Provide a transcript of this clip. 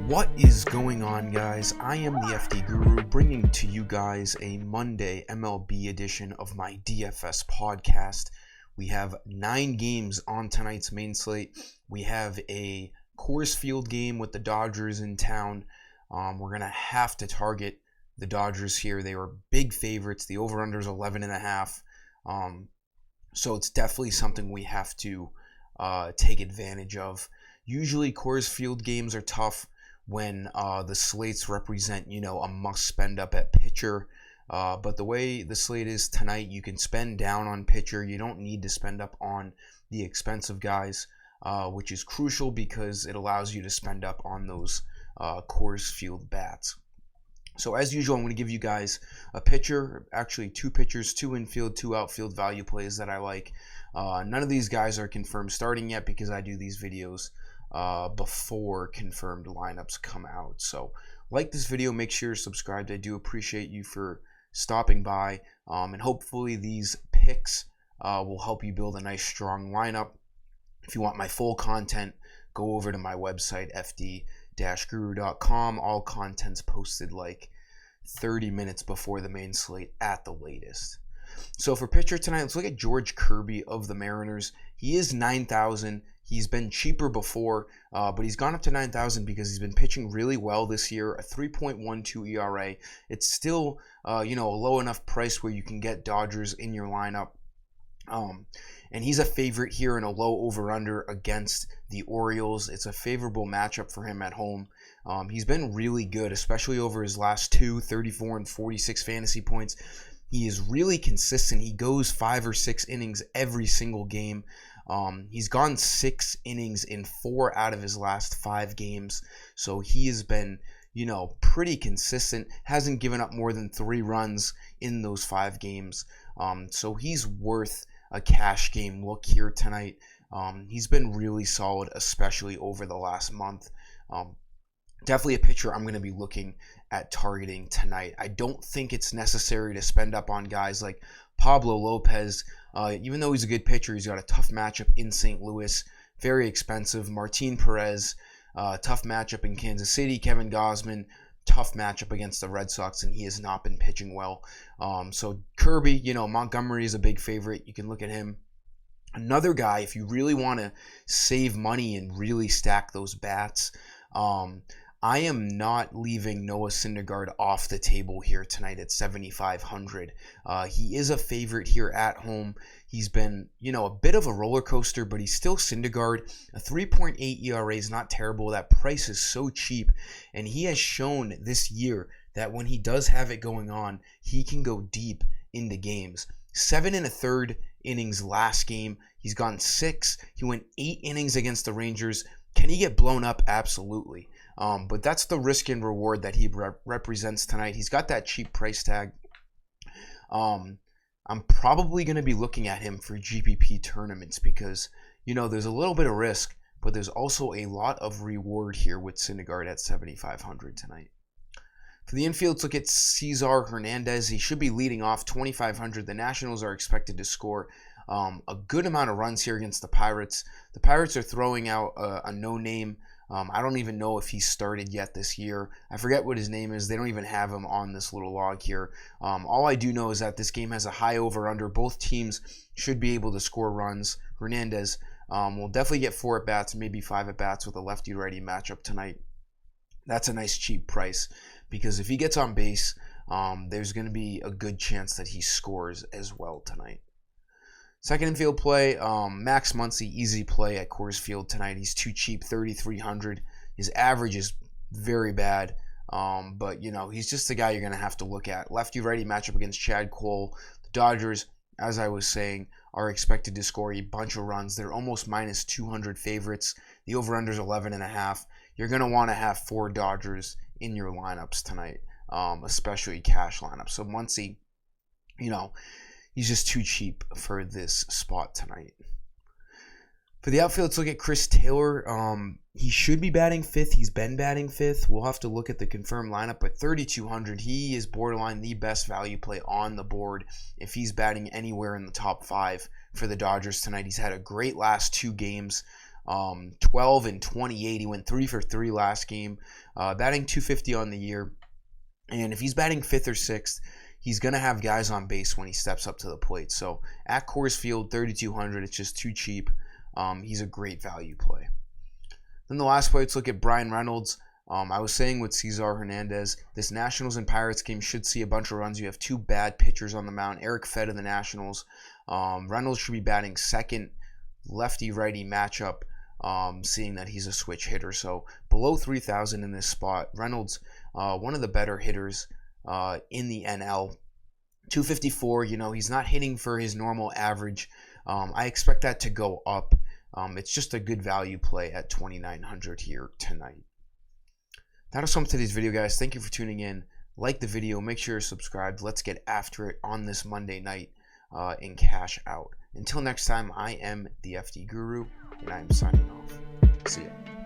What is going on, guys? I am the FD Guru, bringing to you guys a Monday MLB edition of my DFS podcast. We have 9 games on tonight's main slate. We have a Coors Field game with the Dodgers in town. We're going to have to target the Dodgers here. They were big favorites. The over-under is 11.5. So it's definitely something we have to take advantage of. Usually Coors Field games are tough when the slates represent, a must spend up at pitcher. But the way the slate is tonight, you can spend down on pitcher. You don't need to spend up on the expensive guys, which is crucial because it allows you to spend up on those Coors Field bats. So as usual, I'm going to give you guys a pitcher, actually 2 pitchers, 2 infield, 2 outfield value plays that I like. None of these guys are confirmed starting yet because I do these videos before confirmed lineups come out. So like this video, make sure you're subscribed. I do appreciate you for stopping by, and hopefully these picks will help you build a nice strong lineup. If you want my full content, go over to my website, fd-guru.com. All content's posted like 30 minutes before the main slate at the latest. So for pitcher tonight, let's look at George Kirby of the Mariners. He is 9,000. He's been cheaper before, but he's gone up to 9,000 because he's been pitching really well this year, a 3.12 ERA. It's still, a low enough price where you can get Dodgers in your lineup. And he's a favorite here in a low over-under against the Orioles. It's a favorable matchup for him at home. He's been really good, especially over his last 2, 34 and 46 fantasy points. He is really consistent. He goes 5 or 6 innings every single game. He's gone 6 innings in 4 out of his last 5 games. So he has been, pretty consistent. Hasn't given up more than 3 runs in those 5 games. So he's worth a cash game look here tonight. He's been really solid, especially over the last month. Definitely a pitcher I'm going to be looking at targeting tonight. I don't think it's necessary to spend up on guys like Pablo Lopez. Even though he's a good pitcher, he's got a tough matchup in St. Louis. Very expensive. Martin Perez, tough matchup in Kansas City. Kevin Gausman, tough matchup against the Red Sox, and he has not been pitching well. So Kirby, Montgomery is a big favorite. You can look at him. Another guy, if you really want to save money and really stack those bats, I am not leaving Noah Syndergaard off the table here tonight at 7,500. He is a favorite here at home. He's been, a bit of a roller coaster, but he's still Syndergaard. A 3.8 ERA is not terrible. That price is so cheap, and he has shown this year that when he does have it going on, he can go deep into games. 7 1/3 innings last game. He's gone 6. He went 8 innings against the Rangers. Can he get blown up? Absolutely. But that's the risk and reward that he represents tonight. He's got that cheap price tag. I'm probably going to be looking at him for GPP tournaments because, there's a little bit of risk, but there's also a lot of reward here with Syndergaard at 7,500 tonight. For the infield, let's look at Cesar Hernandez. He should be leading off 2,500. The Nationals are expected to score a good amount of runs here against the Pirates. The Pirates are throwing out a no-name. I don't even know if he's started yet this year. I forget what his name is. They don't even have him on this little log here. All I do know is that this game has a high over-under. Both teams should be able to score runs. Hernandez will definitely get 4 at-bats, maybe 5 at-bats with a lefty-righty matchup tonight. That's a nice cheap price because if he gets on base, there's going to be a good chance that he scores as well tonight. Second infield play, Max Muncy, easy play at Coors Field tonight. He's too cheap, 3,300. His average is very bad, but, he's just the guy you're going to have to look at. Lefty-righty matchup against Chad Cole. The Dodgers, as I was saying, are expected to score a bunch of runs. They're almost minus 200 favorites. The over-under is 11.5. You're going to want to have 4 Dodgers in your lineups tonight, especially cash lineups. So Muncy, he's just too cheap for this spot tonight. For the outfield, let's look at Chris Taylor. He should be batting 5th. He's been batting 5th. We'll have to look at the confirmed lineup, but 3,200, he is borderline the best value play on the board if he's batting anywhere in the top 5 for the Dodgers tonight. He's had a great last 2 games. 12 and 28. He went 3 for 3 last game. Batting .250 on the year. And if he's batting 5th or 6th, he's going to have guys on base when he steps up to the plate. So at Coors Field, 3,200, it's just too cheap. He's a great value play. Then the last play, let's look at Brian Reynolds. I was saying with Cesar Hernandez, this Nationals and Pirates game should see a bunch of runs. You have 2 bad pitchers on the mound. Eric Fed of the Nationals. Reynolds should be batting second, lefty-righty matchup, seeing that he's a switch hitter. So below 3,000 in this spot. Reynolds, one of the better hitters in the NL. 254, he's not hitting for his normal average. I expect that to go up. It's just a good value play at 2,900 here tonight. That was some of today's video, guys. Thank you for tuning in. Like the video. Make sure you're subscribed. Let's get after it on this Monday night and cash out. Until next time, I am the FD Guru, and I am signing off. See ya.